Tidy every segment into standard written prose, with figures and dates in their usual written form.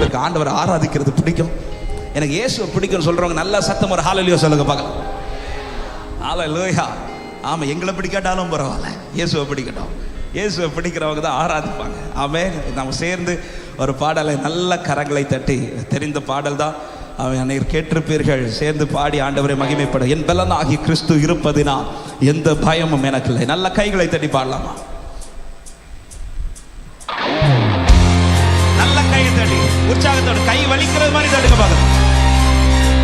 பேருக்கு ஆண்டவர் ஆராதிக்கிறது பிடிக்கும்? எனக்கு இயேசுவை பிடிக்கும்னு சொல்றவங்க நல்ல சத்தம் ஒரு ஹல்லேலூயா சொல்லுங்க பார்க்கலாம். ஹல்லேலூயா. ஆமாம், எங்களை பிடிக்காட்டாலும் பரவாயில்ல, இயேசுவை பிடிக்கட்டும். இயேசுவை பிடிக்கிறவங்க தான் ஆராதிப்பாங்க. ஆமென். நம்ம சேர்ந்து ஒரு பாடலை நல்ல கரங்களை தட்டி, தெரிந்த பாடல் தான், அனைவர் கேட்டிருப்பீர்கள், சேர்ந்து பாடி ஆண்டவரை மகிமைப்பட. என் பலனாகி கிறிஸ்து இருப்பதினால் எந்த பயமும் எனக்கு இல்லை. நல்ல கைகளை தட்டி பாடலாமா? நல்ல கையை தட்டி உற்சாகத்தோடு, கை வலிக்கிறது மாதிரி தட்டுங்க பார்க்கணும்.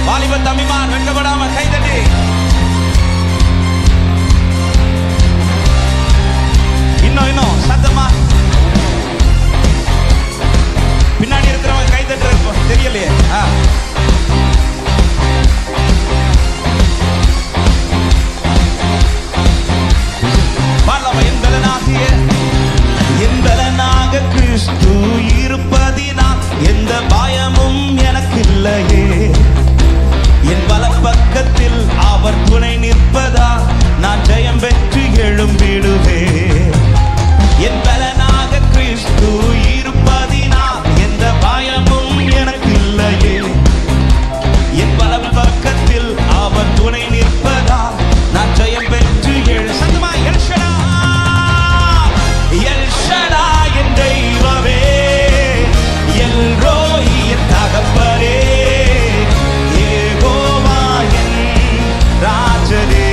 வாலிப தம்பிமார் வெட்கப்படாம கை தட்டி. இன்னும் சத்தமா. பின்னாடி இருக்கிறவங்க கை தட்டுற தெரியலையே. எந்தலனாக கிறிஸ்து இருப்பதினால் எந்த பயமும் எனக்கு இல்லையே. என் வலப்பக்கத்தில் அவர் துணை நிற்பதா நான் ஜெயம் பெற்று எழும்பிடுவேன். என் பலனாக கிறிஸ்து இருப்பதினால் எந்த பயமும் எனக்கு இல்லையே. என் வலப்பக்கத்தில் அவர் துணை நிற்பதா நான் ஜெயம் பெற்று சத்தமா எல் ஷடாய் என் தெய்வமே, எல் ரோய் என் தகப்பனே, யெகோவா என் ராஜனே.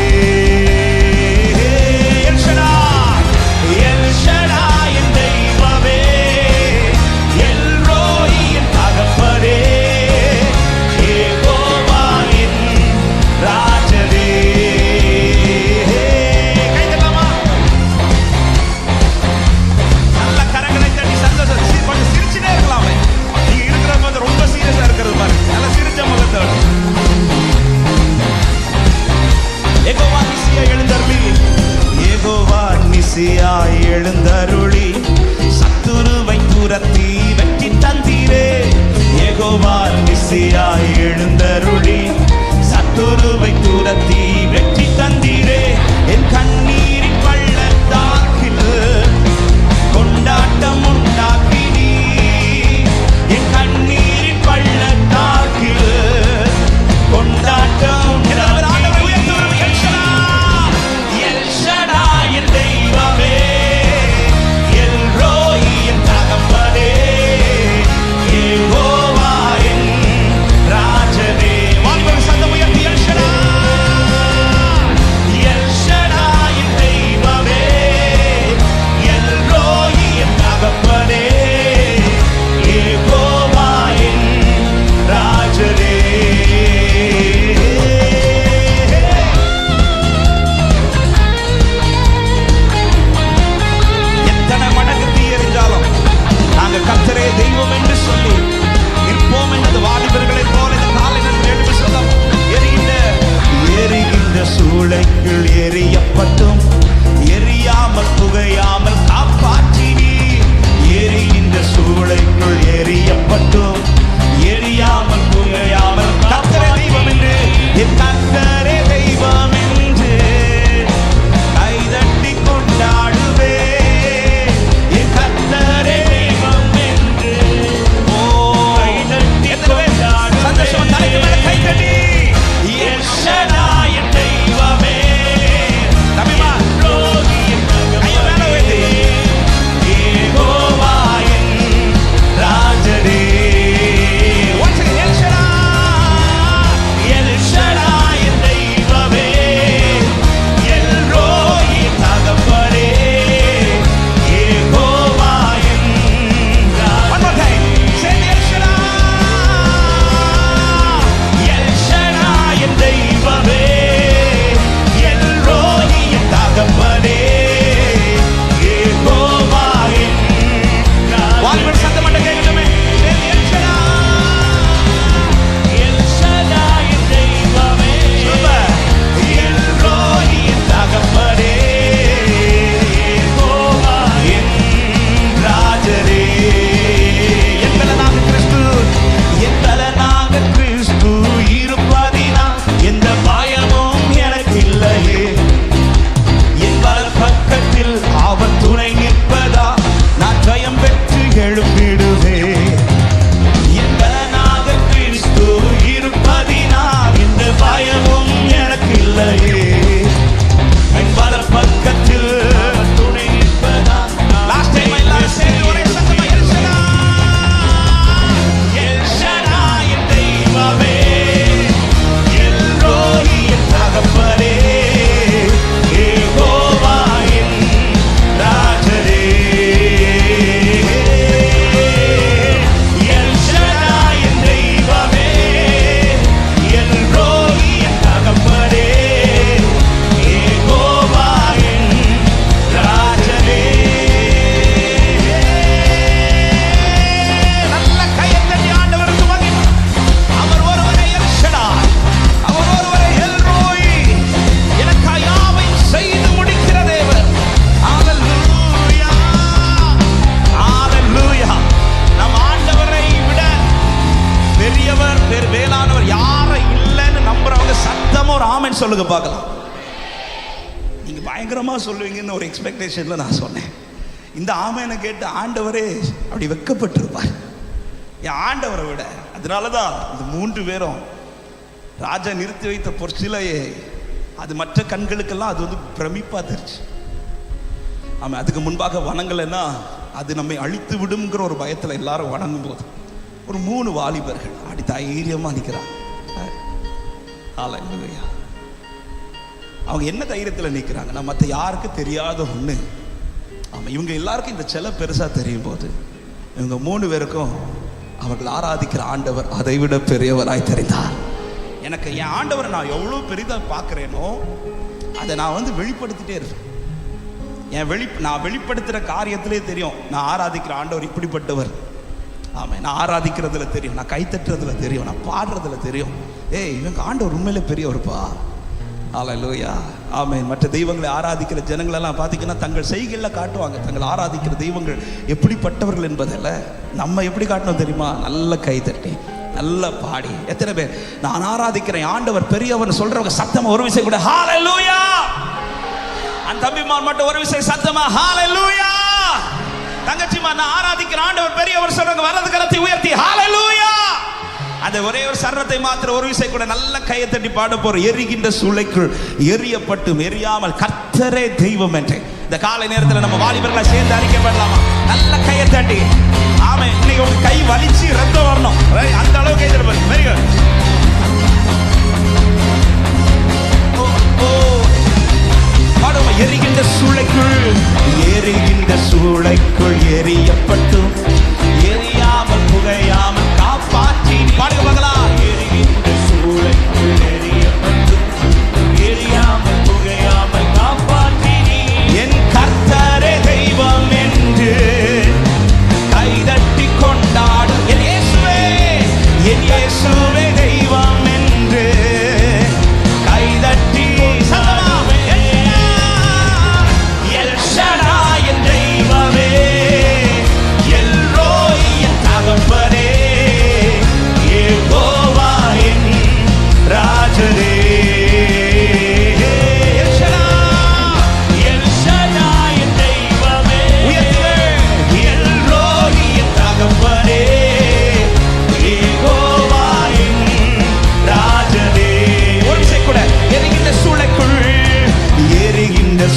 எழுந்தருளி சத்துருவை துரத்தி வெற்றி தந்தீரே. யெகோவா நிசியாய் எழுந்தருளி சத்துருவை துரத்தி வெற்றி தந்தீரே. என் கண்ணீரின் பள்ளத்தாக்கில் கொண்டாட்டம் உண்டாக்கினீ. என் கண்ணீரின் பள்ளத்தாக்கில் கொண்டாட்டம் Shut up! சத்தமா ஒரு ஆமென் சொல்லுங்க பார்க்கலாம். நீங்க பயங்கரமா சொல்லுவீங்கன்னு ஒரு எக்ஸ்பெக்டேஷன்ல நான் சொன்னேன். இந்த ஆமெனை கேட்டு ஆண்டவரே அப்படி வெட்கப்பட்டிருப்பார் என் ஆண்டவரை விட. அதனாலதான் இந்த 3 பேரும் ராஜா நிறுத்தி வைத்த பொற்சிலையே அது மற்ற கண்களுக்கெல்லாம் அது வந்து பிரமிப்பா தெரிச்சு. ஆமா, அதுக்கு முன்பாக வணங்கலைன்னா அது நம்மை அழித்து விடுங்கிற ஒரு பயத்துல எல்லாரும் வணங்கும் போது ஒரு 3 வாலிபர்கள் அப்படி தைரியமா நிற்கிறாங்க. அவங்க என்ன தைரியத்தில் நிற்கிறாங்கன்னா, மற்ற யாருக்கு தெரியாத ஒண்ணு. ஆமா, இவங்க எல்லாருக்கும் இந்த சிலை பெருசா தெரியும் போது இவங்க 3 பேருக்கும் அவர்கள் ஆராதிக்கிற ஆண்டவர் அதை விட பெரியவராய் தெரிந்தார். எனக்கு என் ஆண்டவரை நான் எவ்வளவு பெரிதா பார்க்கிறேனோ அதை நான் வந்து வெளிப்படுத்திட்டே இருப்பேன். நான் வெளிப்படுத்துகிற காரியத்திலே தெரியும் நான் ஆராதிக்கிற ஆண்டவர் இப்படிப்பட்டவர். ஆமாம், நான் ஆராதிக்கிறதுல தெரியும், நான் கைத்தட்டுறதுல தெரியும், நான் பாடுறதுல தெரியும். இவங்க ஆண்டவர் உண்மையிலே பெரியவர்ப்பா. ஹல்லேலூயா, ஆமென். மற்ற தெய்வங்களை ஆராதிக்கிற ஜனங்களெல்லாம் பார்த்தீங்கன்னா தங்கள் செய்கையில் காட்டுவாங்க தங்கள் ஆராதிக்கிற தெய்வங்கள் எப்படிப்பட்டவர்கள் என்பதில். நம்ம எப்படி காட்டணும் தெரியுமா? நல்ல கைத்தட்டி நல்ல பாடி. எத்தனை பேர் நான் ஆராதிக்கிறேன் ஆண்டவர் பெரியவர் சொல்றவங்க சத்தமா ஒரு விஷயம் கூட ஹல்லேலூயா. அந்த தம்பிமார் மட்டும் ஒரு விஷயம் சத்தமா ஹல்லேலூயா. தங்கச்சிமா நான் ஆராதிக்கிற ஆண்டவர் பெரியவர் சொல்றவங்க வலது கரத்தை உயர்த்தி ஹல்லேலூயா. அந்த ஒரே ஒரு சரணத்தை மாத்திர ஒரு விஷயம் கூட நல்ல கையை தட்டி பாட போறோம். எரிகின்ற சூளைக்குள் எரியப்பட்டும் எரியாமல் கர்த்தரே தெய்வம் என்று இந்த காலை நேரத்தில் நம்ம வாலிபர்களை சேர்ந்து அறிக்கைப்படலாமா? நல்ல கையை தட்டி. ஆமா, இன்னைக்கு உங்க கை வலிச்சு ரத்தம் வரணும், அந்த அளவுக்கு கை தட்டு. Very good. எரிகின்ற சூளைக்குள் எரியப்பட்டும் எரியாமல் புகையாமல் காப்பாற்றி பாடுக பார்க்கலாம். எரிகின்ற சூளைக்குள் எரியப்பட்டும் எரியாமல் புகையாமல் காப்பாற்றி என் கர்த்தரே தெய்வம் என்று கைதட்டி கொண்டாடும். என் இயேசுவே தெய்வம் என்று கைதட்டி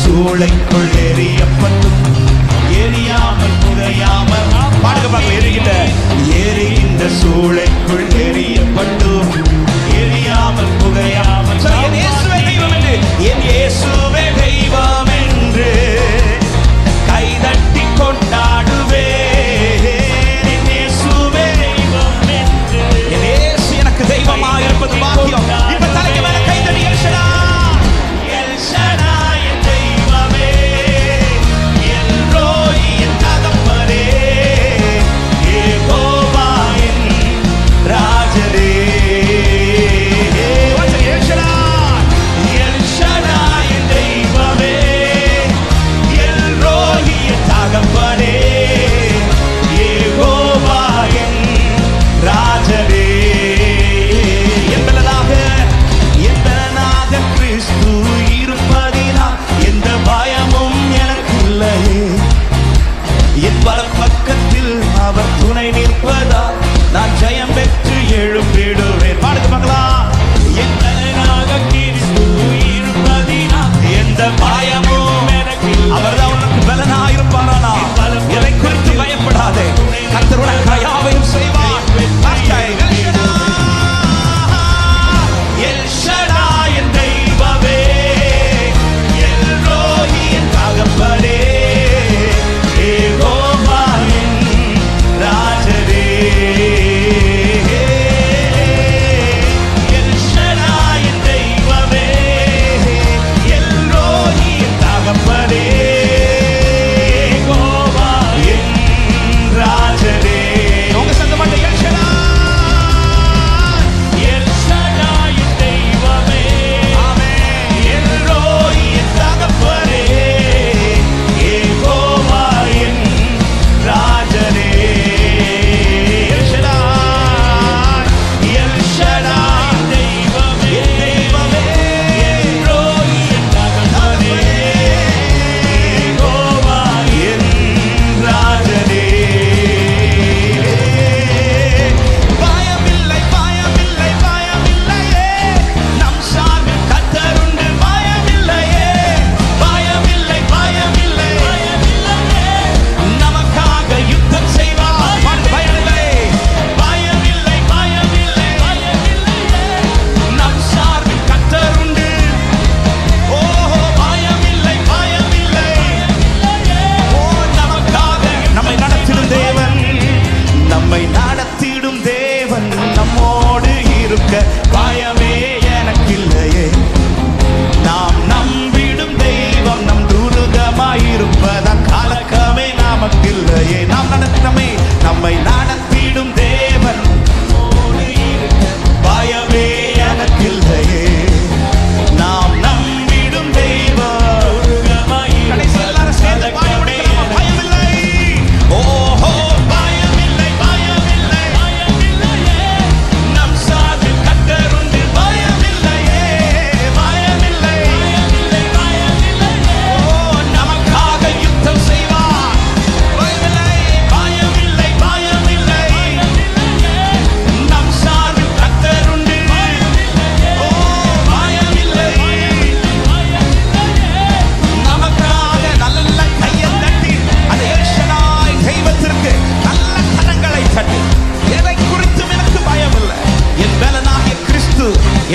சூளைக்குள் எரியப்பட்டும் எரியாமல் புகையாமல் பாடுக பார்க்க. எரிகின்ற சூளைக்குள் எரியப்பட்டும் எரியாமல் புகையாமல் என் இயேசுவே தெய்வம் என்று என் இயேசுவே தெய்வம் என்று கைதட்டி கொண்டாடுவே. என் இயேசுவே தெய்வம் என்று என் இயேசு எனக்கு தெய்வமாக இருப்பது பாக்கியம். இப்ப தலைக்கு மேல கைதட்டி எல்ஷடா எல்ஷடா ராஜரே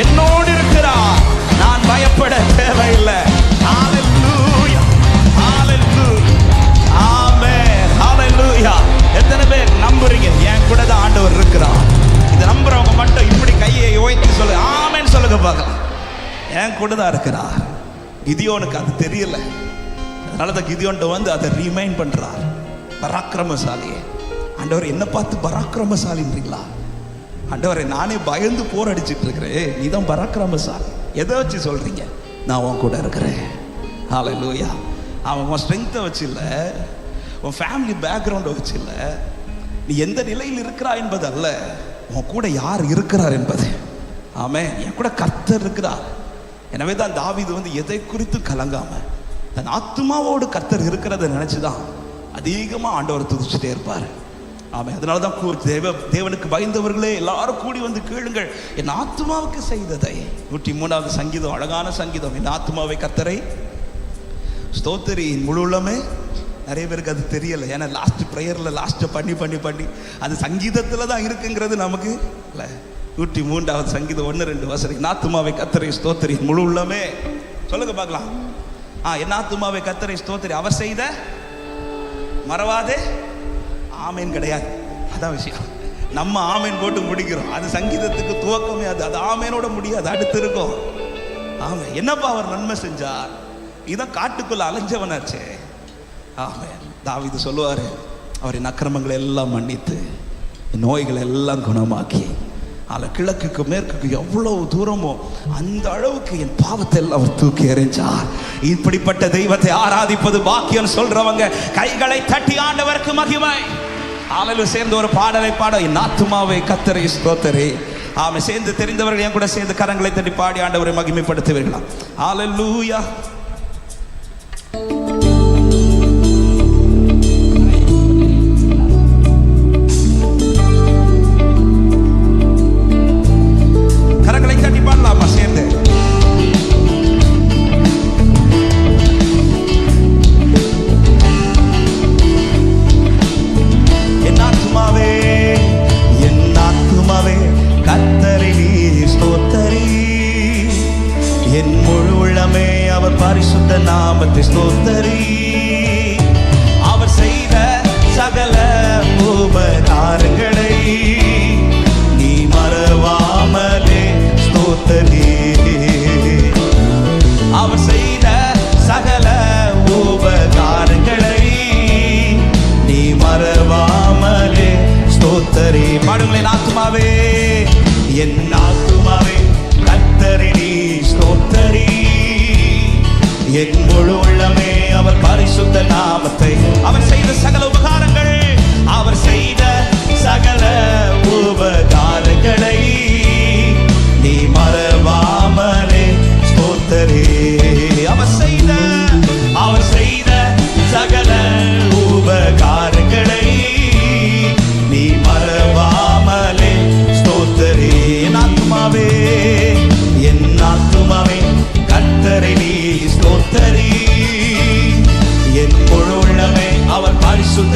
என்னோடு இருக்கிறார், நான் பயப்பட தேவையில்லை. ஹalleluya, ஹalleluya, ஆமென், ஹalleluya. எத்தனை பேர் நம்புறீங்க? என் கூட தான் ஆண்டவர் இருக்கிறார். இதை நம்புறவங்க மட்டும் இப்படி கையை உயர்த்தி சொல்லுங்க, ஆமென் சொல்லுங்க பார்க்கலாம். என் கூட தான் இருக்கிறார். கிதியோனுக்கு அது தெரியல, அதனாலதான் கிதியோன்ட்ட வந்து அதை ரிமைண்ட் பண்றார். பராக்கிரமசாலியே, ஆண்டவர் என்ன பார்த்து பராக்கிரமசாலின்றீங்களா? ஆண்டவரை நானே பயந்து போர் அடிச்சிட்டு இருக்கிறேன், நீ தான் பராக்கிரமசாலி. எதை வச்சு சொல்றீங்க? நான் உன் கூட இருக்கிறேன். ஹalleluya. அவன் உன் ஸ்ட்ரென்த்தை வச்சு இல்லை, உன் ஃபேமிலி பேக்ரவுண்டை வச்சு இல்லை, நீ எந்த நிலையில் இருக்கிறாய் என்பது அல்ல, உன் கூட யார் இருக்கிறார் என்பது. ஆமென். என் கூட கர்த்தர் இருக்கிறார். எனவே தான் தாவீது வந்து எதை குறித்து கலங்காம தன் ஆத்துமாவோடு கர்த்தர் இருக்கிறத நினைச்சுதான் அதிகமா ஆண்டவர் துதிச்சுட்டே இருப்பார். ஆமென். அதனாலதான் தேவனுக்கு பயந்தவர்களே எல்லாரும் கூடி வந்து கேளுங்கள், என் ஆத்துமாவுக்கு செய்ததை. 103வது சங்கீதம், அழகான சங்கீதம். என் ஆத்துமாவை கர்த்தரை ஸ்தோத்திரி, முழு உள்ளமே. நிறைய பேருக்கு அது தெரியல, ஏன்னா லாஸ்ட் ப்ரேயர்ல லாஸ்ட் பண்ணி பண்ணி பண்ணி அது சங்கீதத்துல தான் இருக்குங்கிறது நமக்கு இல்லை. 103வது சங்கீதம் 1-2 வசனம். என் ஆத்துமாவை கர்த்தரை ஸ்தோத்திரி, முழு உள்ளமே. சொல்லுங்க பார்க்கலாம். என் ஆத்துமாவை கர்த்தரை ஸ்தோத்திரி, அவர் செய்த மறவாதே. ஆமேன் கிடையாது, அதான் விஷயம். நம்ம ஆமேன் போட்டு முடிக்கிறோம், அது சங்கீதத்துக்கு துவக்கமே. அது ஆமேனோட முடியாது, அடுத்து இருக்கும். ஆமே, என்னப்பா அவர் நன்மை செஞ்சார், இதான் காட்டுக்குள்ள அலைஞ்சவனாச்சே. ஆமேன். தாவீது சொல்லுவாரு, அவரின் அக்கிரமங்களை எல்லாம் மன்னித்து நோய்களை எல்லாம் குணமாக்கி, கிழக்குக்கு மேற்குக்கு எவ்வளவு தூரமோ அந்த அளவுக்கு என் பாவத்தை எல்லாம் அவர் தூக்கி எறிஞ்சார். இப்படிப்பட்ட தெய்வத்தை ஆராதிப்பது பாக்கியம் சொல்றவங்க கைகளை தட்டி ஆண்டவருக்கு மகிமை. ஆமென். சேர்ந்து ஒரு பாடலை பாட, என் ஆத்துமாவை கர்த்தரை ஸ்தோத்திரி. ஆமென். சேர்ந்து தெரிந்தவர்கள் என் கூட சேர்ந்து கரங்களை தட்டி பாடி ஆண்டவரை மகிமைப்படுத்துவீர்களா? ஹalleluya. பரிசுத்த நாமத்தை ஸ்தோத்திரி. அவர் செய்த சகல உபகாரங்களை நீ மறவாமலே ஸ்தோத்திரி. அவர் செய்த சகல உபகாரங்களை நீ மறவாமலே ஸ்தோத்திரி. பாடுங்களேன். ஆத்துமாவே, என் ஆத்துமாவே கர்த்தரை நீ ஸ்தோத்திரி, என் முழு உள்ளமே அவர் பரிசுத்த நாமத்தை. அவர் செய்த சகல உபகாரங்கள், அவர் செய்த சகல உபகாரங்களை நீ மறவாமலே ஸ்தோத்திரி. அவர் செய்த சகல உபகாரங்களை நீ மறவாமலே ஸ்தோத்திரி. என் ஆத்துமாவே, என் ஆத்துமாவே கர்த்தரை நீ ஸ்தோத்திரி, என் முழு உள்ளமே அவர் பரிசுத்த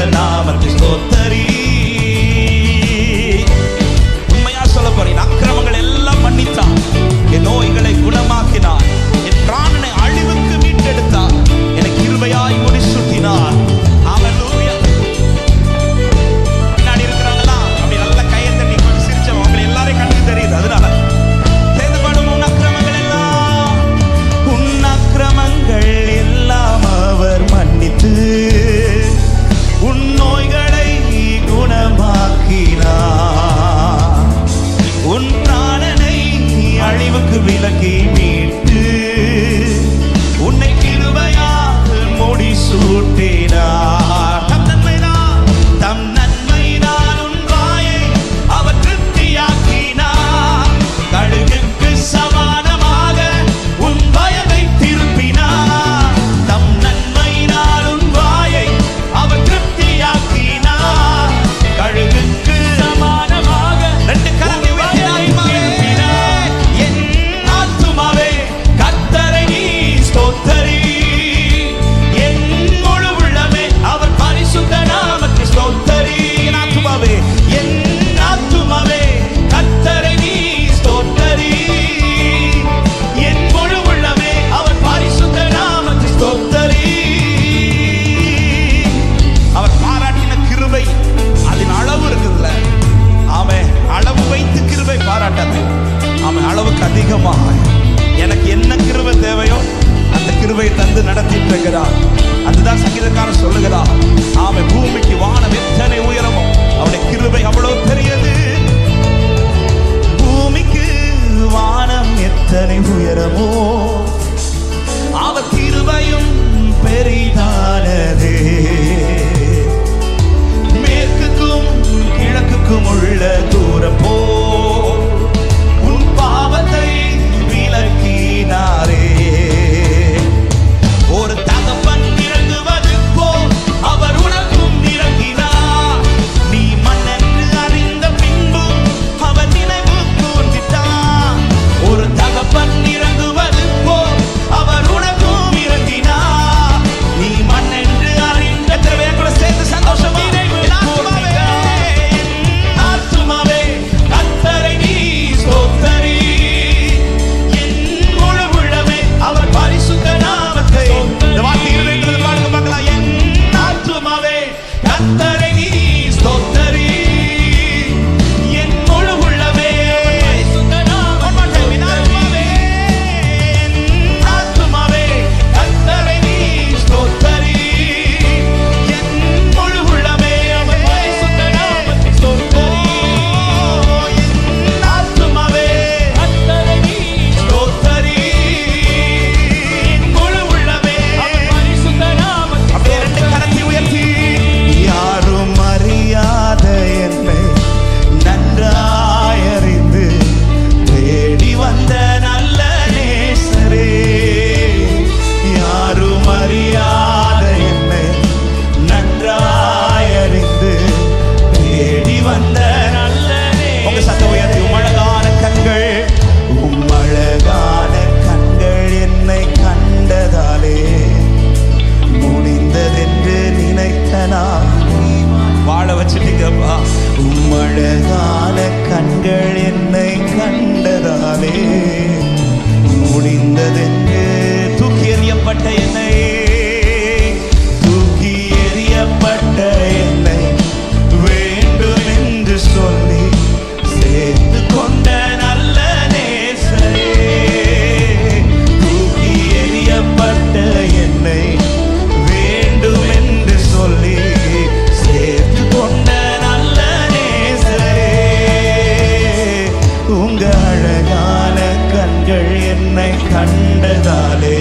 கண்டதாலே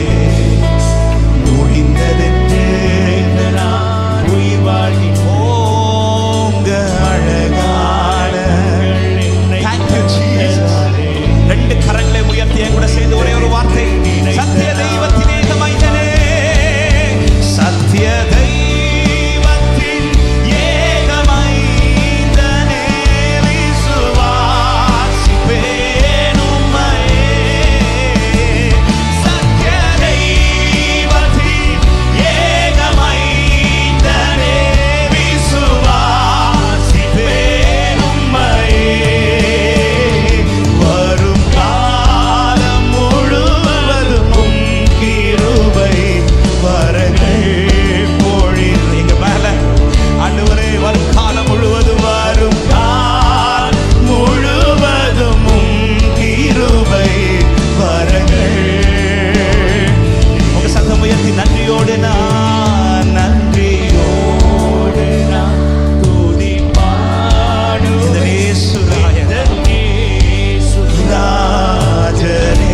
முடிந்ததென்று உயிர் வாழ்கி போங்க அழகான. Thank you Jesus. ரெண்டு கரங்களை உயர்த்தி என் கூட சேர்ந்து ஒரே ஒரு வார்த்தை, சத்திய தெய்வத்தின் ஏகமைந்தனே, சத்திய தெய்வத்தின் ஏகமைந்தனே, விசுவாசிப்பேன் உம்மையே. சத்திய தெய்வத்தின் ஏகமைந்தனே, விசுவாசிப்பேன் உம்மையே. வரும் காலம் முழுவதும் உம் கிருபை வரங்கள் பொழிந்து. எங்க மேல ஆண்டவரே, வரும் காலம் முழுவதும், வரும் காலம் முழுவதும் உம் கிருபை வரங்கள். உங்க சத்தம் உயர்த்தி நன்றியோடு நான், நன்றியோடு நான் துதி பாடும் இந்த ராஜனே,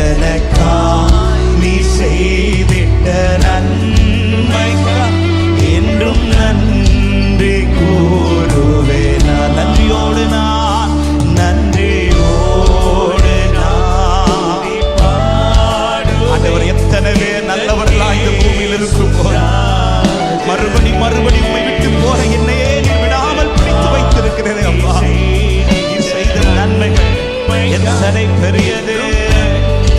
எனக்காய் நீ செய்திட்ட நன்மைக்காய் என்றும் நன்றி கூறுவேன். நன்றியோடு நான், நன்றியோடு நான் ஆண்டவர், எத்தனை பேர் நல்லவர்களா இந்த பூமியில் இருக்கும் போது மறுபடி உம்மை விட்டு போற என்னையே நீர் விடாமல் பிடித்து வைத்திருக்கிறேன் அப்பா. நீர் செய்த நன்மைகள் எத்தனை பெரியது.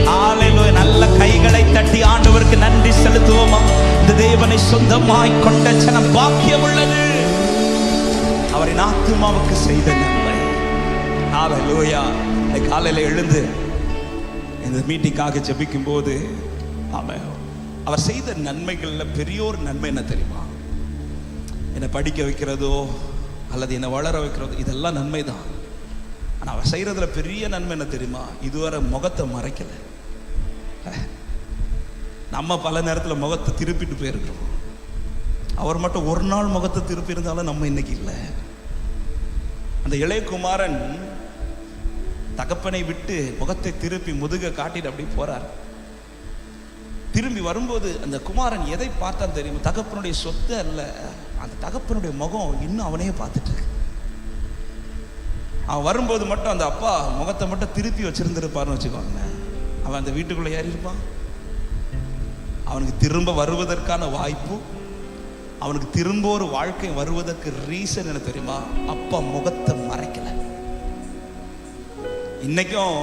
ஹல்லேலூயா. நல்ல கைகளை தட்டி ஆண்டவருக்கு நன்றி செலுத்துவோமா? இந்த தேவனை சொந்தமாய் கொண்ட ஜனம் பாக்கியம் உள்ளது. அவரின் ஆத்துமாவுக்கு செய்த நன்மை. ஹல்லேலூயா. காலையில எழுந்து இந்த மீட்டிங்காக ஜெபிக்கும் போது அவர் செய்த நன்மைகள்ல பெரியோர் நன்மை என்ன தெரியுமா? என்னை படிக்க வைக்கிறதோ அல்லது என்னை வளர வைக்கிறதோ இதெல்லாம் நன்மை தான். ஆனால் அவர் செய்யறதுல பெரிய நன்மை என்ன தெரியுமா? இதுவரை முகத்தை மறைக்கல. நம்ம பல நேரத்தில் முகத்தை திருப்பிட்டு போயிருக்கிறோம். அவர் மட்டும் ஒரு நாள் முகத்தை திருப்பி இருந்தாலும் நம்ம இன்னைக்கு இல்லை. அந்த இளையகுமாரன் தகப்பனை விட்டு முகத்தை திருப்பி முதுக காட்டிட்டு அப்படி போறார். திரும்பி வரும்போது அந்த குமாரன் எதை பார்த்தான் தெரியுமா? தகப்பனுடைய சொத்து அல்ல, அந்த தகப்பனுடைய முகம் இன்னும் அவனையே பார்த்துட்டு இருக்கு. அவன் வரும்போது மட்டும் அந்த அப்பா முகத்தை மட்டும் திருப்பி வச்சிருந்திருப்பாருன்னு வச்சுக்கோங்க, அவன் அந்த வீட்டுக்குள்ள ஏறி இருப்பான். அவனுக்கு திரும்ப வருவதற்கான வாய்ப்பு, அவனுக்கு திரும்ப ஒரு வாழ்க்கை வருவதற்கு ரீசன் என்ன தெரியுமா? அப்பா முகத்தை மறைக்கல. இன்னைக்கும்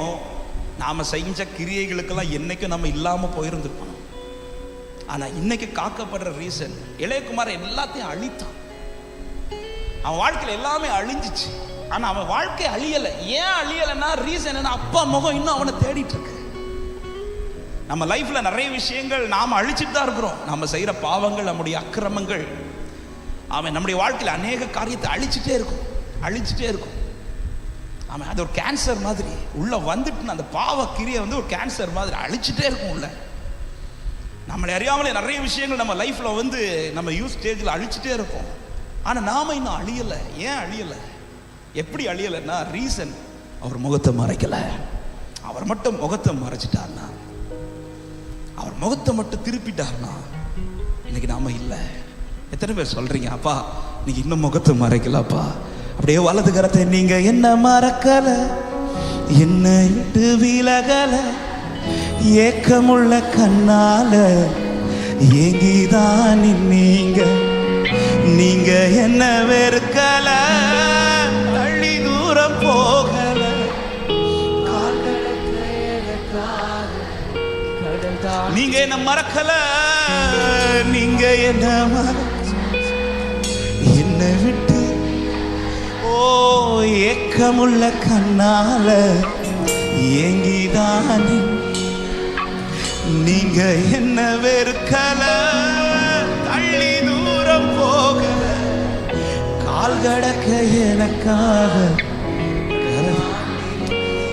நாம செஞ்ச கிரியைகளுக்கெல்லாம் என்னைக்கும் நம்ம இல்லாம போயிருந்திருப்போம். ஆனா இன்னைக்கு காக்கப்படுற ரீசன், இளையகுமாரன் எல்லாத்தையும் அழித்தான். அவன் வாழ்க்கையில எல்லாமே அழிஞ்சிச்சு. ஆனா அவன் வாழ்க்கை அழியல. ஏன் அழியலைன்னா ரீசன் என்ன? அப்பா முகம் இன்னும் அவனை தேடிட்டு இருக்கு. நம்ம லைஃப்ல நிறைய விஷயங்கள் நாம அழிச்சிட்டு தான் இருக்கிறோம். நம்ம செய்யற பாவங்கள், நம்முடைய அக்கிரமங்கள், அவன் நம்முடைய வாழ்க்கையில அநேக காரியத்தை அழிச்சிட்டே இருக்கும். அவன் அது ஒரு கேன்சர் மாதிரி உள்ள வந்துட்டு, அந்த பாவ கிரியை வந்து ஒரு கேன்சர் மாதிரி அழிச்சிட்டே இருக்கும் உள்ள. நம்மளை அறியாமலே நிறைய விஷயங்கள் நம்ம லைஃப்ல வந்து நம்ம யூஸ் ஸ்டேஜில் அழிச்சிட்டே இருப்போம். ஆனா நாம இன்னும் அழியலை. ஏன் அழியலை? எப்படி அழியலைன்னா ரீசன், அவர் முகத்தை மறைக்கல. அவர் மட்டும் முகத்தை மறைச்சிட்டார்னா, அவர் முகத்தை மட்டும் திருப்பிட்டார்னா இன்னைக்கு நாம இல்லை. எத்தனை பேர் சொல்றீங்க, அப்பா நீங்க இன்னும் முகத்தை மறைக்கலப்பா? அப்படியே வலது கரத்தை, நீங்க என்ன மறக்கல, என்ன விட்டு விலகல, ஏக்கமுள்ள கண்ணால ஏங்கிதான் நீங்க என்ன வெறுக்கல, தள்ளி தூரம் போகல, நீங்க என்ன மறக்கல, நீங்க என்ன விட்டு ஏக்கமுள்ள கண்ணால ஏங்கிதான் நீங்க என்ன வெறுக்கல, தள்ளி தூரம் போகல, கால் கடக்க எனக்காக.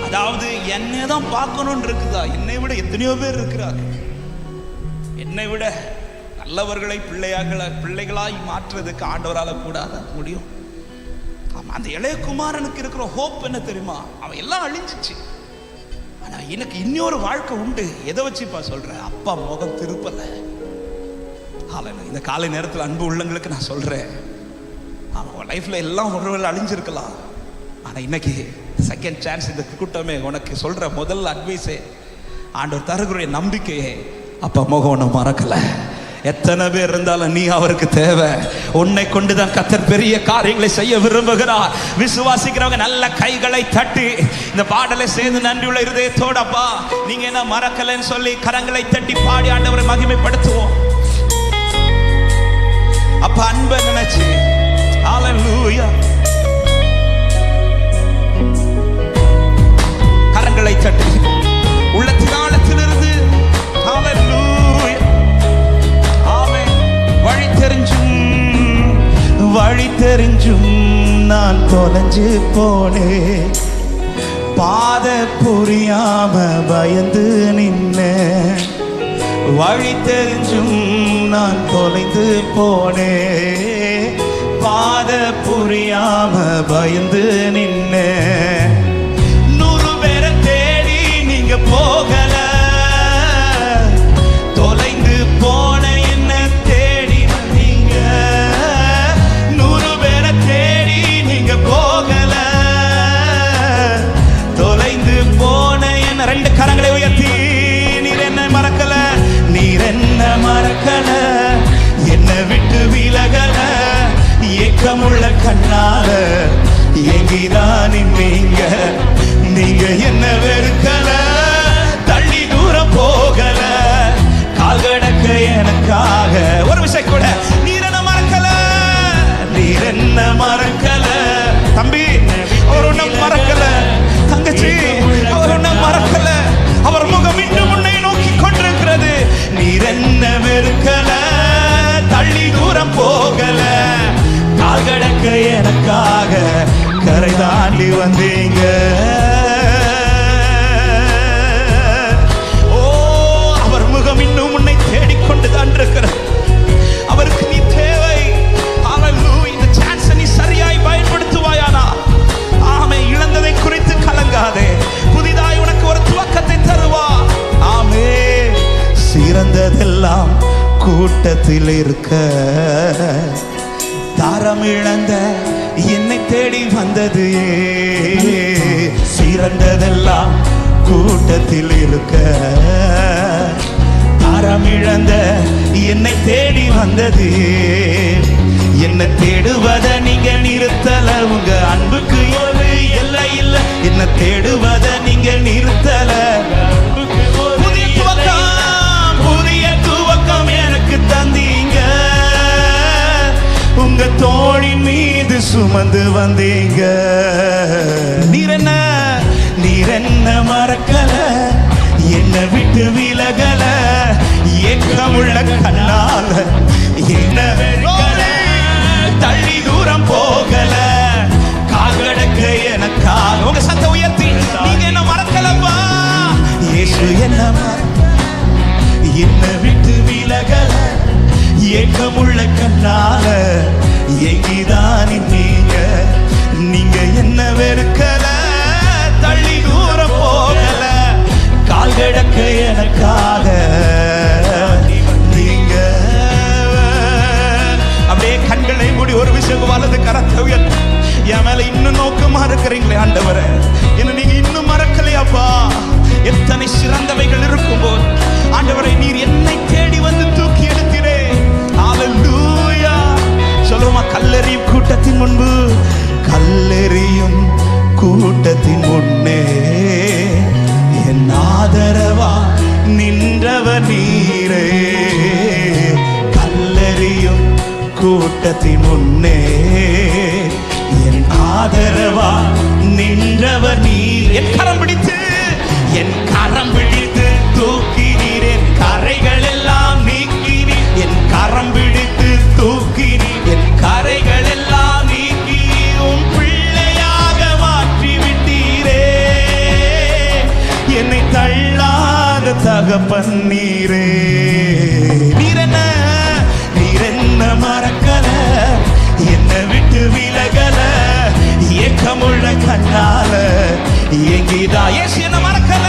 அதாவது என்னதான் பார்க்கணும்னு இருக்குதா? என்னை விட எத்தனையோ பேர் இருக்கிறாங்க. என்னை விட நல்லவர்களை பிள்ளைகளாய் மாற்றுறதுக்கு ஆண்டவரால கூடாத முடியும். ஆமா, அந்த இளையகுமாரனுக்கு இருக்கிற ஹோப் என்ன தெரியுமா? அவன் எல்லாம் அழிஞ்சிச்சு. ஆனா எனக்கு இன்னொரு வாழ்க்கை உண்டு. எதை வச்சுப்பா சொல்றேன்? அப்பா முகம் திருப்பல. இந்த காலை நேரத்தில் அன்பு உள்ளங்களுக்கு நான் சொல்றேன், அவன் லைஃப்ல எல்லாம் ஒருவேளை அழிஞ்சிருக்கலாம், ஆனா இன்னைக்கு செகண்ட் சான்ஸ். இந்த கூட்டமே உனக்கு சொல்ற முதல் அட்வைஸே, ஆண்டவர் தருகிற நம்பிக்கையே, அப்பா முகம் உன்னை மறக்கல. எத்தனை பேர் இருந்தாலும் நீ அவருக்கு தேவை. உன்னை கொண்டுதான் கர்த்தர் பெரிய காரியங்களை செய்ய விரும்புகிறார். விசுவாசிக்கிறவங்க நல்ல கைகளை தட்டி இந்த பாடலை சேர்ந்து நன்றியுள்ள இருதயத்தோட, அப்பா நீங்க என்ன மறக்கலன்னு சொல்லி கரங்களை தட்டி பாடி ஆண்டவரை மகிமைப்படுத்துவோம். அப்பா அன்பை நினைச்சு ஹல்லேலூயா கரங்களை தட்டி உள்ளத்தின் ஆழத்திலிருந்து ஹல்லேலூயா. ஆமென். வழி தெரிஞ்சும் நான் தொலைஞ்சு போனேன், பாதை புரியாம பயந்து நின்னேன். வழி தெரிஞ்சும் நான் தொலைந்து போனேன், பாதை புரியாம பயந்து நின்னேன். 100 பேரை தேடி நீங்க போகல, தொலைந்து போன என்ன தேடி வந்தீங்க. 100 பேரை தேடி நீங்க போகல, தொலைந்து போன என்ன. 2 கரங்களை உயர்த்தி, நீர் என்ன மறக்கல, நீர் என்ன மறக்கல, என்ன விட்டு விலகல. ஏக்கமுள்ள கண்ணால எங்கிதான் நீங்க, நீங்க என்ன வெறுக்கல, தள்ளி தூரம் போகல, கால் கடக்க எனக்காக. ஒரு விஷயம் கூட, நீர் என்ன மறக்கல, நீர் என்ன மறக்கல. தம்பி அவர் உன்னை மறக்கல, தங்கச்சி அவர் உன்னை மறக்கல, அவர் முகம் இன்னும் உன்னை நோக்கி கொண்டிருக்கிறது. நீர் என்ன வெறுக்கல, தள்ளி தூரம் போகல, கால் கடக்க எனக்காக கரை தாண்டி வந்தீங்க. ஓ, அவர் முகம் இன்னும் உன்னை தேடிக்கொண்டுதான் இருக்கிறது. அவருக்கு நீ தேவை. ஹல்லேலூயா. இந்த சான்ஸை நீ சரியாய் பயன்படுத்துவாயானா, ஆமே, இழந்ததை குறித்து கலங்காதே, புதிதாய் உனக்கு ஒரு துவக்கத்தை தருவா. ஆமே. சிறந்ததெல்லாம் கூட்டத்தில் இருக்க, தாரம் இழந்த என்னை தேடி வந்தது. சிறந்ததெல்லாம் கூட்டத்தில் இருக்க, தாரம் இழந்த என்னை தேடி வந்தது. என்ன தேடுவத நீங்க நிறுத்தல, உங்க அன்புக்கு ஒரு எல்லை இல்ல. என்ன தேடுவத நீங்க நிறுத்தல, புதிய துவக்கம் எனக்கு தந்தீங்க. உங்க தோளின் மீது சுமந்து வந்தீங்க. நீர் என்ன மறக்கல, என்ன விட்டு விலகல, ஏக்கமுள்ள கண்ணால என்ன வெறுக்கல, தள்ளி தூரம் போகல, கால் கடக்க எனக்காக. உங்க சத்த உயர்த்தி, நீங்க என்ன மறக்கலப்பா. இயேசு என்ன என்ன விட்டு விலகல, ஏக்கமுள்ள கண்ணால எங்கிதான் நீங்க, நீங்க என்ன வெறுக்கல, தள்ளி தூரம் போகல, கால் கடக்க எனக்காக நீங்க. அப்படியே கண்களை மூடி ஒரு விஷயம், வலது கரத்தை உயர்த்தி, என் மேல இன்னும் நோக்கமா இருக்கிறீங்களே ஆண்டவரே, என்ன நீங்க இன்னும் மறக்கலையாப்பா. எத்தனை சிறந்தவைகள் இருக்கும் போது ஆண்டவரை நீர் என்னை தேடி வந்து தூக்கி எடுக்கிறே. ஹல்லேலூயா. சொல்லுமா, கல்லெறியும் கூட்டத்தின் முன்பு, கல்லெறியும் கூட்டத்தின் முன்னே என் ஆதரவா நின்றவர் நீரே. கல்லெறியும் கூட்டத்தின் முன்னே என் ஆதரவா நின்றவர் நீர். என் கரம் பிடித்து தூக்கினீர், என் கரைகள் எல்லாம் நீக்கினீர். என் கரம் பிடித்து தூக்கினீர், என் கரைகள் எல்லாம் நீக்கி உம் பிள்ளையாக மாற்றி விட்டீரே. என்னை தள்ளாத தகப்பன் நீரே. நீர் என்ன மறக்கல, என்ன விட்டு விலகல, ஏக்கமுள்ள கண்ணால எங்கிதான். இயேசு என்ன மறக்கல,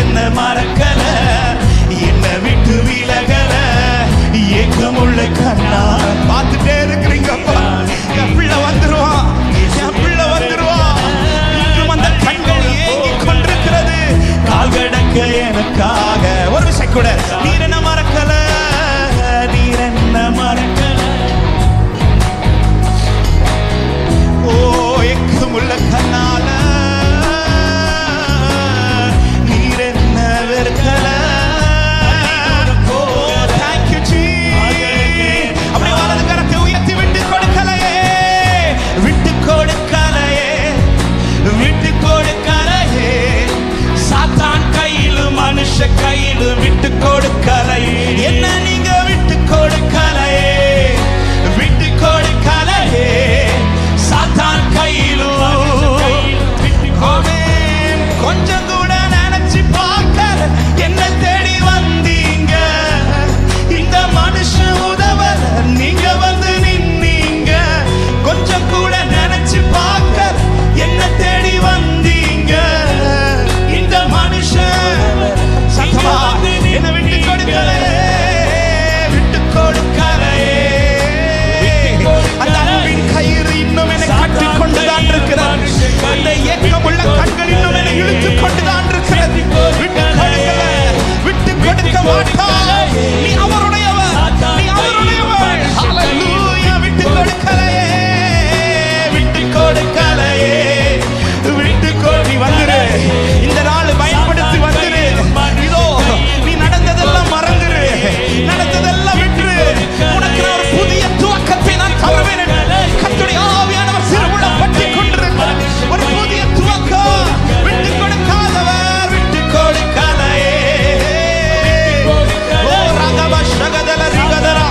என்ன மறக்கல, என்ன விட்டு விலகல, ஏக்கமுள்ள கண்ணா. பார்த்துட்டே இருக்கிறீங்கப்பா, என் பிள்ளை வந்துருவான், என் பிள்ளை வந்துருவான். இன்னும் அந்த கண்கள் ஏங்கிக் கொண்டிருக்கிறது, கால் கடக்க எனக்காக. ஒரு விசை கூட நீர் என்ன மறக்கல, நீர் என்ன மறக்கல. ஓ ஏக்கமுள்ள கண்ணால நீர் என்ன வெறுக்கல. கையில விட்டு கொடுக்கலையே, என்ன நீங்க விட்டு கொடுக்கலையே, விட்டு கொடுக்கலையே. சாத்தான் கையிலும் கொஞ்சம் கூட நினைச்சு பார்க்கல, என்ன தேடி வந்தீங்க. இந்த மனுஷன் உதவல, நீங்க வந்து நின்னீங்க. கொஞ்சம் கூட நினைச்சு பார்க்கல, என்ன தேடி வந்தீங்க. இந்த மனுஷன் என்ன விட்டு கொடுக்கலையே, விட்டு கொடுக்கலையே. அந்த அன்பின் கயிறு இன்னும் என்னை கட்டி கொண்டுதான் இருக்கிறார். அந்த ஏக்கமுள்ள கண்கள் இன்னும் என்னை இழுத்து கொண்டுதான் இருக்கிறது. விட்டு கொடுக்கல, விட்டு கொடுக்க மாட்டார். நீ அவருடையவர், நீ அவருடையவர். ஹல்லேலூயா. விட்டு கொடுக்கலையே, விட்டு கொடுக்கலையே, விட்டு கொடி. வந்துரு, இந்த நாள் பயன்படுத்தி வந்துரு. மறந்துரு, நடந்ததெல்லாம் விட்டு உனக்கு ஒரு புதிய துவக்கத்தை நான் தருவேன். கர்த்தருடைய ஆவியானவர் சிறுவுள்ள பற்றி கொண்டிருக்கிறார். ஒரு புதிய துவக்கம். விட்டு கொடுக்காதவர், விட்டு கொடுக்கலையே. ஓ ரகவ ஷகதல ரிகதரா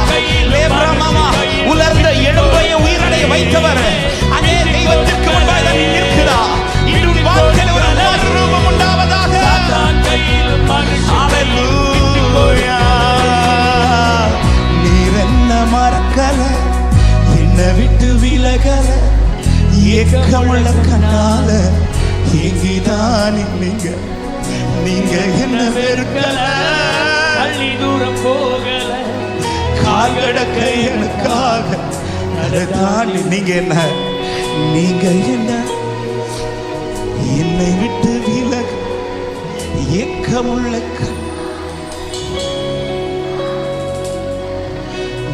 லேப்ரமமா. உலர்ந்த எலும்பையும் உயிரடைய வைத்தவர் அதே தெய்வத்திற்கு முன்பாக நீ நிற்கிறா. இன்னும் வாழ்க்கையில் ஒரு மறுரூபம் உண்டாவதாக. ஹல்லேலூயா. நீர் என்ன மறக்கல, என்ன விட்டு விலகல, ஏக்கமுள்ள கண்ணால எங்கிதான் நீங்க. நீங்க என்ன வெறுக்கல, தள்ளி தூரம் போகல, கால் கடக்க எனக்காக நடந்தாண்டி. நீங்க என்ன, நீங்க என்ன என்னை விட்டு விலக, ஏக்கமுள்ள கண்.